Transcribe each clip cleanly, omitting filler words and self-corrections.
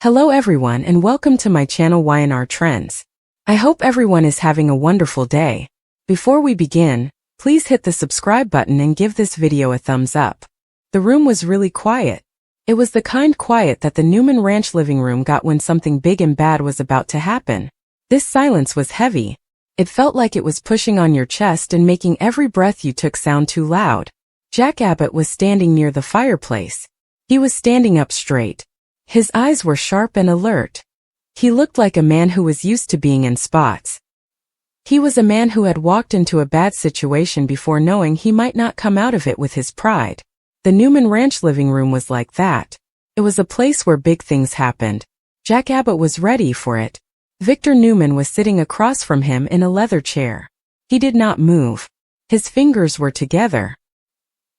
Hello everyone and welcome to my channel Y&R Trends. I hope everyone is having a wonderful day. Before we begin, please hit the subscribe button and give this video a thumbs up. The room was really quiet. It was the kind quiet that the Newman Ranch living room got when something big and bad was about to happen. This silence was heavy. It felt like it was pushing on your chest and making every breath you took sound too loud. Jack Abbott was standing near the fireplace. He was standing up straight. His eyes were sharp and alert. He looked like a man who was used to being in spots. He was a man who had walked into a bad situation before knowing he might not come out of it with his pride. The Newman Ranch living room was like that. It was a place where big things happened. Jack Abbott was ready for it. Victor Newman was sitting across from him in a leather chair. He did not move. His fingers were together.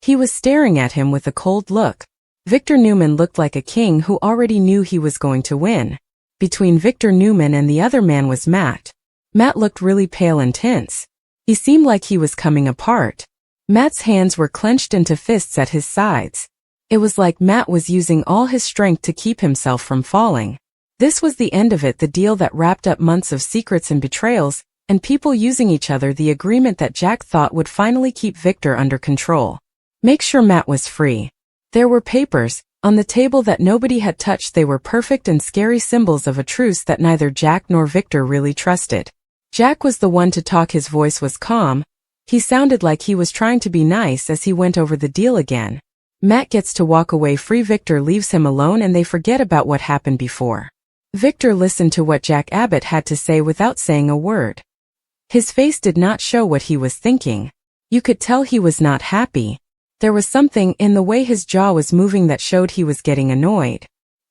He was staring at him with a cold look. Victor Newman looked like a king who already knew he was going to win. Between Victor Newman and the other man was Matt. Matt looked really pale and tense. He seemed like he was coming apart. Matt's hands were clenched into fists at his sides. It was like Matt was using all his strength to keep himself from falling. This was the end of it, the deal that wrapped up months of secrets and betrayals, and people using each other, the agreement that Jack thought would finally keep Victor under control. Make sure Matt was free. There were papers on the table that nobody had touched. They were perfect and scary symbols of a truce that neither Jack nor Victor really trusted. Jack was the one to talk. His voice was calm. He sounded like he was trying to be nice as he went over the deal again. Matt gets to walk away free. Victor leaves him alone and they forget about what happened before. Victor listened to what Jack Abbott had to say without saying a word. His face did not show what he was thinking. You could tell he was not happy. There was something in the way his jaw was moving that showed he was getting annoyed.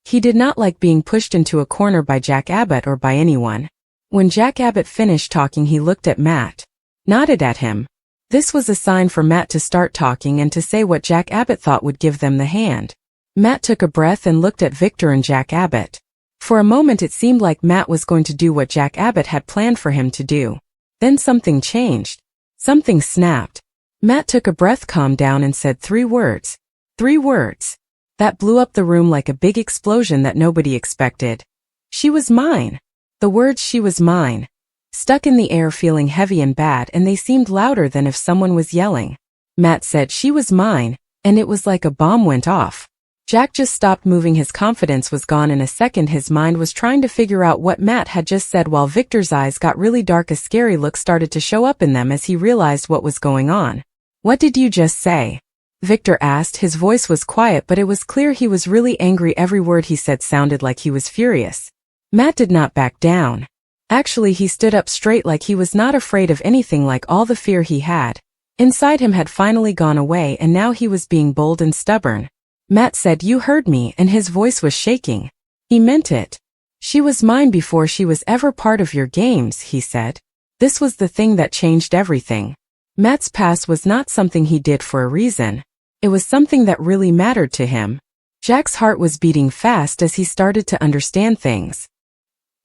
He did not like being pushed into a corner by Jack Abbott or by anyone. When Jack Abbott finished talking, he looked at Matt, nodded at him. This was a sign for Matt to start talking and to say what Jack Abbott thought would give them the hand. Matt took a breath and looked at Victor and Jack Abbott. For a moment it seemed like Matt was going to do what Jack Abbott had planned for him to do. Then something changed. Something snapped. Matt took a breath, calmed down, and said 3 words. 3 words. That blew up the room like a big explosion that nobody expected. She was mine. The words "she was mine" stuck in the air, feeling heavy and bad, and they seemed louder than if someone was yelling. Matt said "she was mine," and it was like a bomb went off. Jack just stopped moving. His confidence was gone in a second. His mind was trying to figure out what Matt had just said while Victor's eyes got really dark. A scary look started to show up in them as he realized what was going on. "What did you just say?" Victor asked. His voice was quiet, but it was clear he was really angry. Every word he said sounded like he was furious. Matt did not back down. Actually, he stood up straight, like he was not afraid of anything, like all the fear he had inside him had finally gone away, and now he was being bold and stubborn. Matt said, "You heard me," and his voice was shaking. He meant it. "She was mine before she was ever part of your games," he said. This was the thing that changed everything. Matt's past was not something he did for a reason. It was something that really mattered to him. Jack's heart was beating fast as he started to understand things.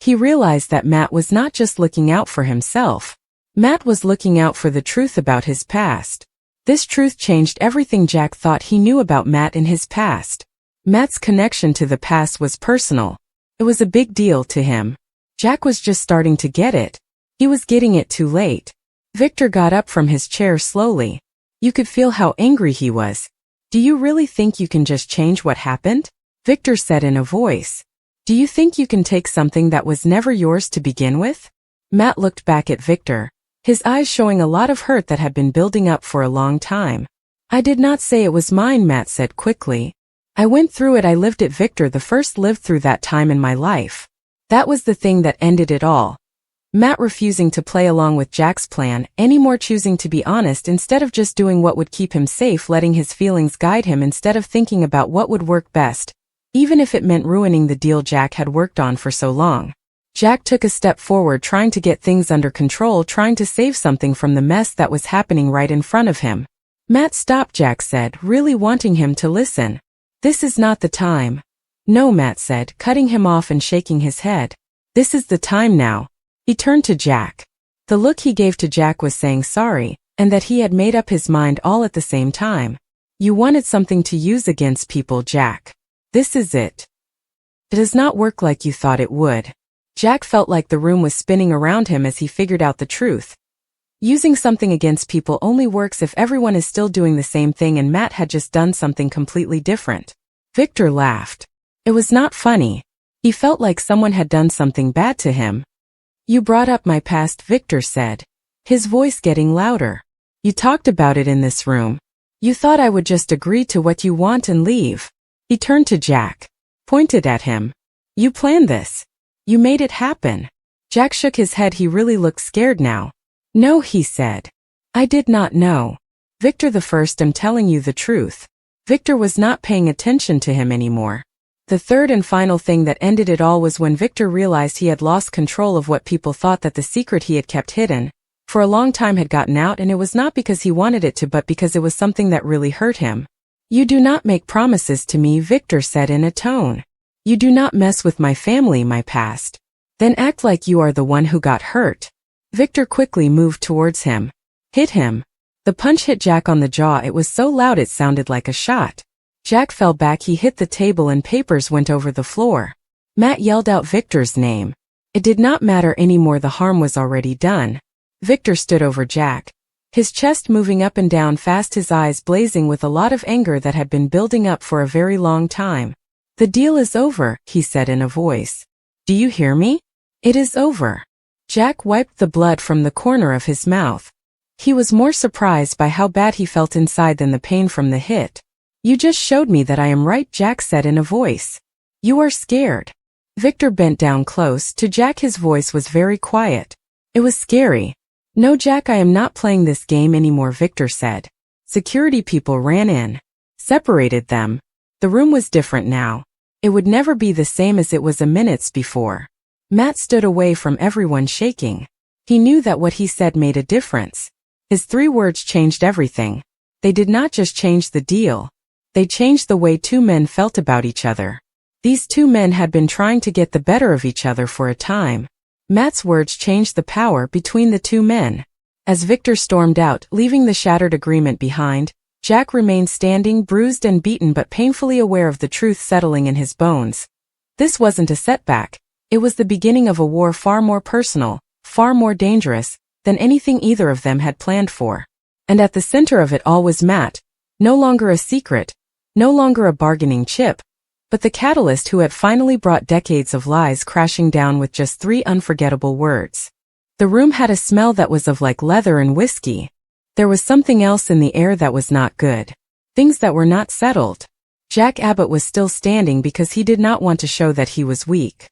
He realized that Matt was not just looking out for himself. Matt was looking out for the truth about his past. This truth changed everything Jack thought he knew about Matt in his past. Matt's connection to the past was personal. It was a big deal to him. Jack was just starting to get it. He was getting it too late. Victor got up from his chair slowly. You could feel how angry he was. "Do you really think you can just change what happened?" Victor said in a voice. "Do you think you can take something that was never yours to begin with?" Matt looked back at Victor, his eyes showing a lot of hurt that had been building up for a long time. "I did not say it was mine," Matt said quickly. "I went through it. I lived it." Victor the first lived through that time in my life. That was the thing that ended it all. Matt refusing to play along with Jack's plan anymore, choosing to be honest instead of just doing what would keep him safe, letting his feelings guide him instead of thinking about what would work best, even if it meant ruining the deal Jack had worked on for so long. Jack took a step forward, trying to get things under control, trying to save something from the mess that was happening right in front of him. "Matt, stop," Jack said, really wanting him to listen. "This is not the time." "No," Matt said, cutting him off and shaking his head. "This is the time now." He turned to Jack. The look he gave to Jack was saying sorry, and that he had made up his mind all at the same time. "You wanted something to use against people, Jack. This is it." It does not work like you thought it would. Jack felt like the room was spinning around him as he figured out the truth. Using something against people only works if everyone is still doing the same thing, and Matt had just done something completely different. Victor laughed. It was not funny. He felt like someone had done something bad to him. You brought up my past, Victor said, his voice getting louder. You talked about it in this room. You thought I would just agree to what you want and leave. He turned to Jack, pointed at him. You planned this. You made it happen. Jack shook his head. He really looked scared now. No, he said. I did not know. Victor, I'm telling you the truth. Victor was not paying attention to him anymore. The third and final thing that ended it all was when Victor realized he had lost control of what people thought, that the secret he had kept hidden for a long time had gotten out, and it was not because he wanted it to, but because it was something that really hurt him. You do not make promises to me, Victor said in a tone. You do not mess with my family, my past. Then act like you are the one who got hurt. Victor quickly moved towards him. Hit him. The punch hit Jack on the jaw. It was so loud it sounded like a shot. Jack fell back. He hit the table and papers went over the floor. Matt yelled out Victor's name. It did not matter anymore. The harm was already done. Victor stood over Jack, his chest moving up and down fast, his eyes blazing with a lot of anger that had been building up for a very long time. The deal is over, he said in a voice. Do you hear me? It is over. Jack wiped the blood from the corner of his mouth. He was more surprised by how bad he felt inside than the pain from the hit. You just showed me that I am right, Jack said in a voice. You are scared. Victor bent down close to Jack. His voice was very quiet. It was scary. No, Jack, I am not playing this game anymore, Victor said. Security people ran in, separated them. The room was different now. It would never be the same as it was a minute before. Matt stood away from everyone, shaking. He knew that what he said made a difference. His 3 words changed everything. They did not just change the deal. They changed the way 2 men felt about each other. These 2 men had been trying to get the better of each other for a time. Matt's words changed the power between the 2 men. As Victor stormed out, leaving the shattered agreement behind, Jack remained standing, bruised and beaten but painfully aware of the truth settling in his bones. This wasn't a setback. It was the beginning of a war far more personal, far more dangerous than anything either of them had planned for. And at the center of it all was Matt, no longer a secret, no longer a bargaining chip, but the catalyst who had finally brought decades of lies crashing down with just 3 unforgettable words. The room had a smell that was of like leather and whiskey. There was something else in the air that was not good. Things that were not settled. Jack Abbott was still standing because he did not want to show that he was weak.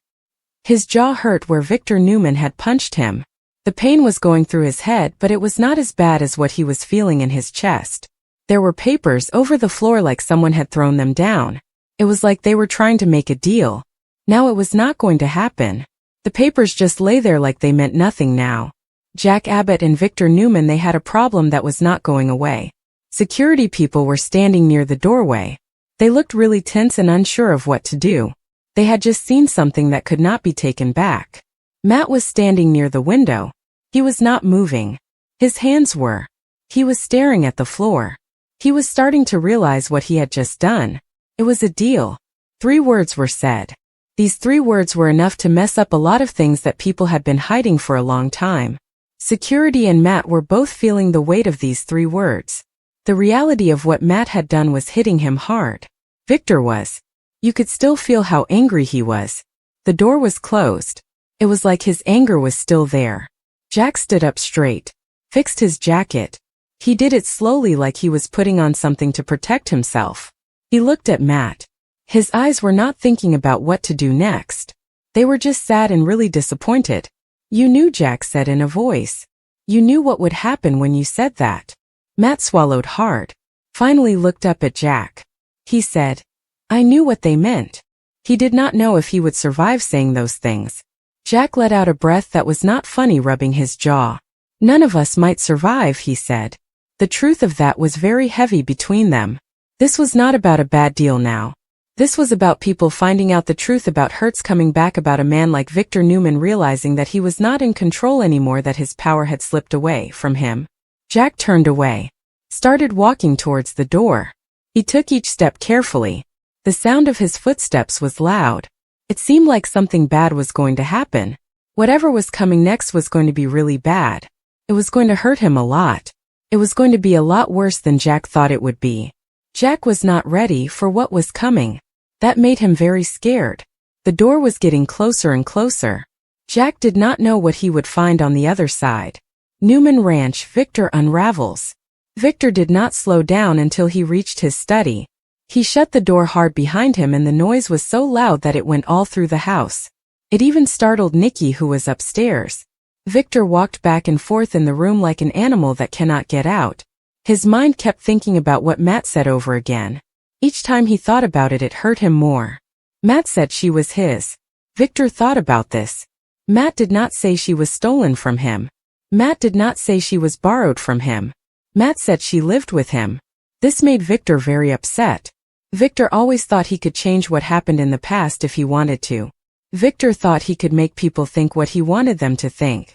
His jaw hurt where Victor Newman had punched him. The pain was going through his head, but it was not as bad as what he was feeling in his chest. There were papers over the floor like someone had thrown them down. It was like they were trying to make a deal. Now it was not going to happen. The papers just lay there like they meant nothing now. Jack Abbott and Victor Newman, they had a problem that was not going away. Security people were standing near the doorway. They looked really tense and unsure of what to do. They had just seen something that could not be taken back. Matt was standing near the window. He was not moving. His hands were. He was staring at the floor. He was starting to realize what he had just done. It was a deal. 3 words were said. These 3 words were enough to mess up a lot of things that people had been hiding for a long time. Security and Matt were both feeling the weight of these 3 words. The reality of what Matt had done was hitting him hard. Victor was. You could still feel how angry he was. The door was closed. It was like his anger was still there. Jack stood up straight, fixed his jacket. He did it slowly like he was putting on something to protect himself. He looked at Matt. His eyes were not thinking about what to do next. They were just sad and really disappointed. You knew, Jack said in a voice. You knew what would happen when you said that. Matt swallowed hard, finally looked up at Jack. He said, I knew what they meant. He did not know if he would survive saying those things. Jack let out a breath that was not funny, rubbing his jaw. None of us might survive, he said. The truth of that was very heavy between them. This was not about a bad deal now. This was about people finding out the truth about hurts coming back, about a man like Victor Newman realizing that he was not in control anymore, that his power had slipped away from him. Jack turned away, started walking towards the door. He took each step carefully. The sound of his footsteps was loud. It seemed like something bad was going to happen. Whatever was coming next was going to be really bad. It was going to hurt him a lot. It was going to be a lot worse than Jack thought it would be. Jack was not ready for what was coming. That made him very scared. The door was getting closer and closer. Jack did not know what he would find on the other side. Newman Ranch, Victor unravels. Victor did not slow down until he reached his study. He shut the door hard behind him and the noise was so loud that it went all through the house. It even startled Nikki, who was upstairs. Victor walked back and forth in the room like an animal that cannot get out. His mind kept thinking about what Matt said over again. Each time he thought about it, it hurt him more. Matt said she was his. Victor thought about this. Matt did not say she was stolen from him. Matt did not say she was borrowed from him. Matt said she lived with him. This made Victor very upset. Victor always thought he could change what happened in the past if he wanted to. Victor thought he could make people think what he wanted them to think.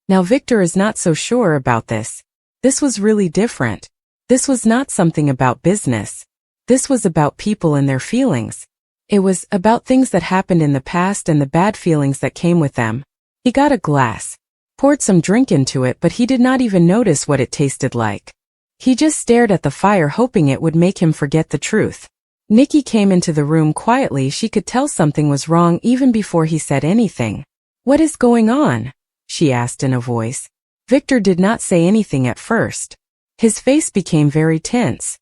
Now Victor is not so sure about this. This was really different. This was not something about business. This was about people and their feelings. It was about things that happened in the past and the bad feelings that came with them. He got a glass, poured some drink into it, but he did not even notice what it tasted like. He just stared at the fire, hoping it would make him forget the truth. Nikki came into the room quietly. She could tell something was wrong even before he said anything. "What is going on?" she asked in a voice. Victor did not say anything at first. His face became very tense.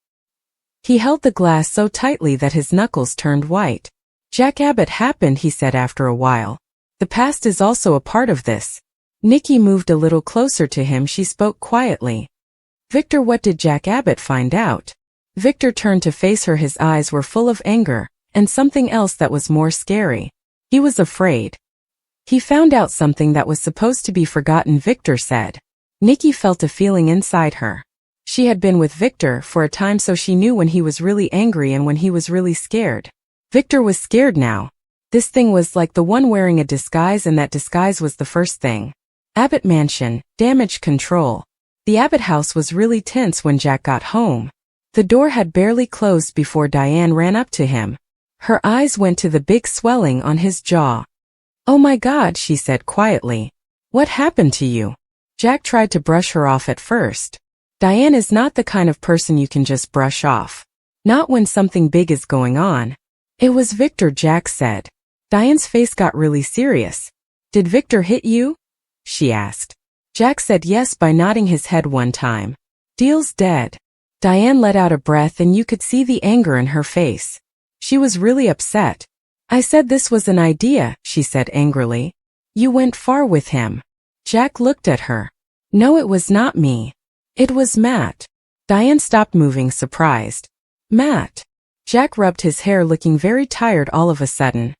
He held the glass so tightly that his knuckles turned white. "Jack Abbott happened," he said after a while. "The past is also a part of this." Nikki moved a little closer to him. She spoke quietly. "Victor, what did Jack Abbott find out?" Victor turned to face her. His eyes were full of anger, and something else that was more scary. He was afraid. "He found out something that was supposed to be forgotten," Victor said. Nikki felt a feeling inside her. She had been with Victor for a time, so she knew when he was really angry and when he was really scared. Victor was scared now. This thing was like the one wearing a disguise, and that disguise was the first thing. Abbott Mansion, damage control. The Abbott house was really tense when Jack got home. The door had barely closed before Diane ran up to him. Her eyes went to the big swelling on his jaw. "Oh my God," she said quietly. "What happened to you?" Jack tried to brush her off at first. Diane is not the kind of person you can just brush off. Not when something big is going on. "It was Victor," Jack said. Diane's face got really serious. "Did Victor hit you?" she asked. Jack said yes by nodding his head one time. "Deal's dead." Diane let out a breath and you could see the anger in her face. She was really upset. "I said this was an idea," she said angrily. "You went far with him." Jack looked at her. "No, it was not me. It was Matt." Diane stopped moving, surprised. "Matt?" Jack rubbed his hair, looking very tired all of a sudden.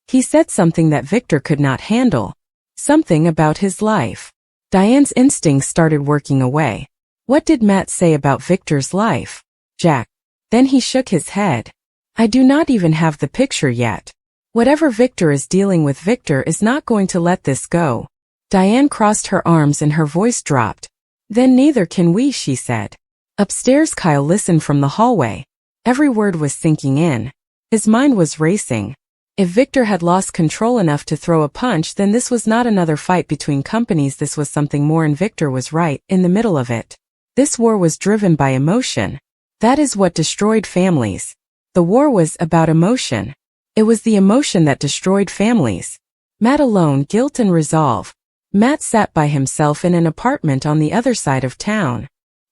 He said something that Victor could not handle. Something about his life. Diane's instincts started working away. What did Matt say about Victor's life? Jack. Then he shook his head. "I do not even have the picture yet. Whatever Victor is dealing with, Victor is not going to let this go." Diane crossed her arms and her voice dropped. "Then neither can we," she said. Upstairs, Kyle listened from the hallway. Every word was sinking in. His mind was racing. If Victor had lost control enough to throw a punch, then this was not another fight between companies. This was something more, and Victor was right in the middle of it. This war was driven by emotion. That is what destroyed families. The war was about emotion. It was the emotion that destroyed families. Matt alone, guilt and resolve. Matt sat by himself in an apartment on the other side of town.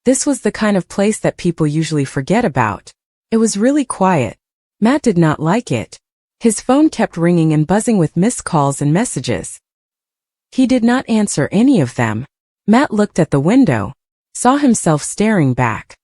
This was the kind of place that people usually forget about. It was really quiet. Matt did not like it. His phone kept ringing and buzzing with missed calls and messages. He did not answer any of them. Matt looked at the window, saw himself staring back.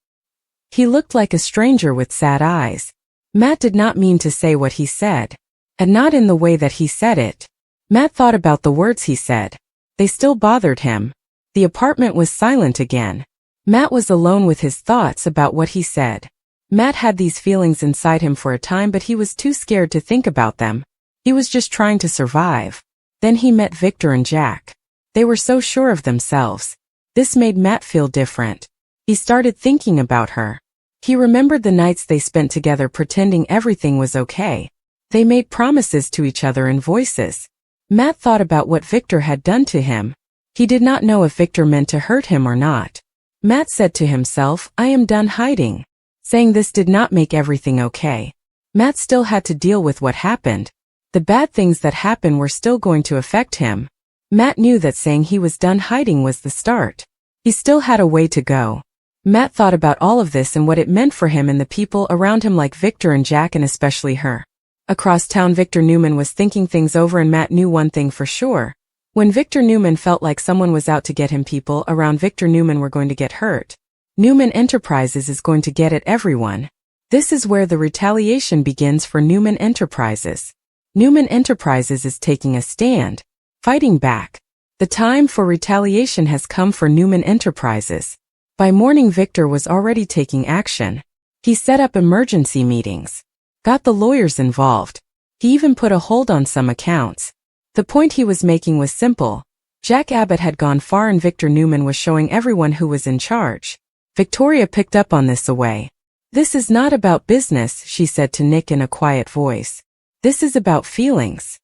He looked like a stranger with sad eyes. Matt did not mean to say what he said, and not in the way that he said it. Matt thought about the words he said. They still bothered him. The apartment was silent again. Matt was alone with his thoughts about what he said. Matt had these feelings inside him for a time, but he was too scared to think about them. He was just trying to survive. Then he met Victor and Jack. They were so sure of themselves. This made Matt feel different. He started thinking about her. He remembered the nights they spent together pretending everything was okay. They made promises to each other in voices. Matt thought about what Victor had done to him. He did not know if Victor meant to hurt him or not. Matt said to himself, I am done hiding. Saying this did not make everything okay. Matt still had to deal with what happened. The bad things that happened were still going to affect him. Matt knew that saying he was done hiding was the start. He still had a way to go. Matt thought about all of this and what it meant for him and the people around him like Victor and Jack and especially her. Across town, Victor Newman was thinking things over and Matt knew one thing for sure. When Victor Newman felt like someone was out to get him, people around Victor Newman were going to get hurt. Newman Enterprises is going to get at everyone. This is where the retaliation begins for Newman Enterprises. Newman Enterprises is taking a stand, fighting back. The time for retaliation has come for Newman Enterprises. By morning, Victor was already taking action. He set up emergency meetings, got the lawyers involved. He even put a hold on some accounts. The point he was making was simple. Jack Abbott had gone far and Victor Newman was showing everyone who was in charge. Victoria picked up on this away. This is not about business, she said to Nick in a quiet voice. This is about feelings.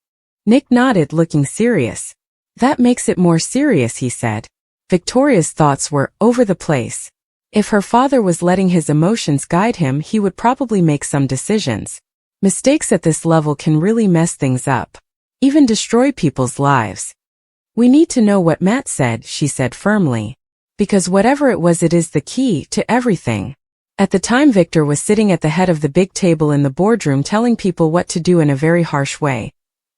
Nick nodded, looking serious. That makes it more serious, he said. Victoria's thoughts were over the place. If her father was letting his emotions guide him, he would probably make some decisions. Mistakes at this level can really mess things up, even destroy people's lives. We need to know what Matt said, she said firmly. Because whatever it was, it is the key to everything. At the time, Victor was sitting at the head of the big table in the boardroom telling people what to do in a very harsh way.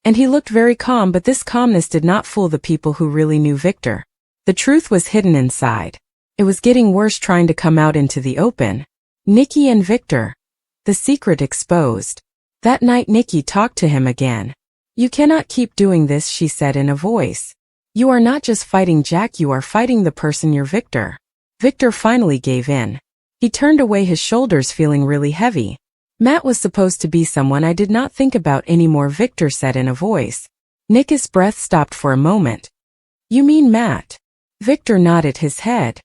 And he looked very calm, but this calmness did not fool the people who really knew Victor. The truth was hidden inside. It was getting worse, trying to come out into the open. Nikki and Victor. The secret exposed. That night Nikki talked to him again. You cannot keep doing this, she said in a voice. You are not just fighting Jack, you are fighting the person you're Victor. Victor finally gave in. He turned away, his shoulders feeling really heavy. Matt was supposed to be someone I did not think about anymore, Victor said in a voice. Nick's breath stopped for a moment. You mean Matt? Victor nodded his head.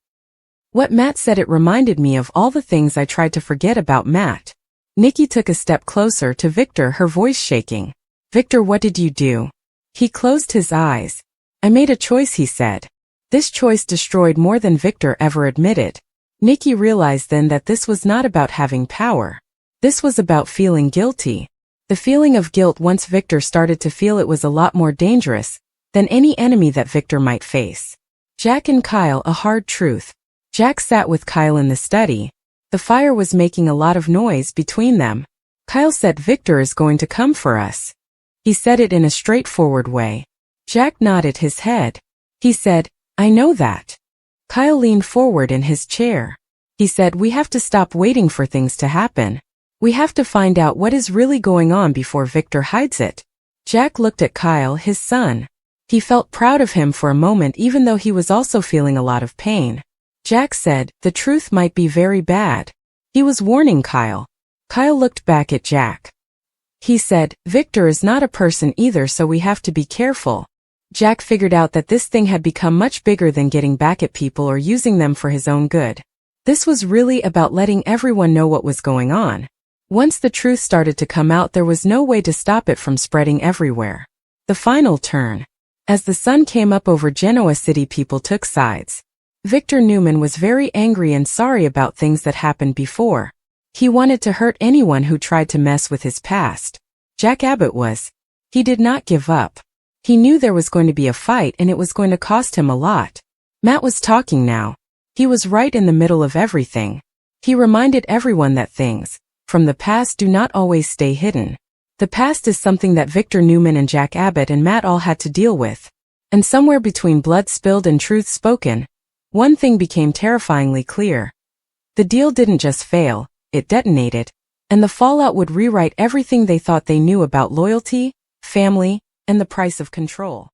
What Matt said, it reminded me of all the things I tried to forget about Matt. Nikki took a step closer to Victor, her voice shaking. Victor, what did you do? He closed his eyes. I made a choice, he said. This choice destroyed more than Victor ever admitted. Nikki realized then that this was not about having power. This was about feeling guilty. The feeling of guilt, once Victor started to feel it, was a lot more dangerous than any enemy that Victor might face. Jack and Kyle, a hard truth. Jack sat with Kyle in the study. The fire was making a lot of noise between them. Kyle said, Victor is going to come for us. He said it in a straightforward way. Jack nodded his head. He said, I know that. Kyle leaned forward in his chair. He said, we have to stop waiting for things to happen. We have to find out what is really going on before Victor hides it. Jack looked at Kyle, his son. He felt proud of him for a moment, even though he was also feeling a lot of pain. Jack said, the truth might be very bad. He was warning Kyle. Kyle looked back at Jack. He said, Victor is not a person either, so we have to be careful. Jack figured out that this thing had become much bigger than getting back at people or using them for his own good. This was really about letting everyone know what was going on. Once the truth started to come out, there was no way to stop it from spreading everywhere. The final turn. As the sun came up over Genoa City, people took sides. Victor Newman was very angry and sorry about things that happened before. He wanted to hurt anyone who tried to mess with his past. Jack Abbott was. He did not give up. He knew there was going to be a fight and it was going to cost him a lot. Matt was talking now. He was right in the middle of everything. He reminded everyone that things from the past do not always stay hidden. The past is something that Victor Newman and Jack Abbott and Matt all had to deal with. And somewhere between blood spilled and truth spoken, one thing became terrifyingly clear. The deal didn't just fail, it detonated. And the fallout would rewrite everything they thought they knew about loyalty, family, and the price of control.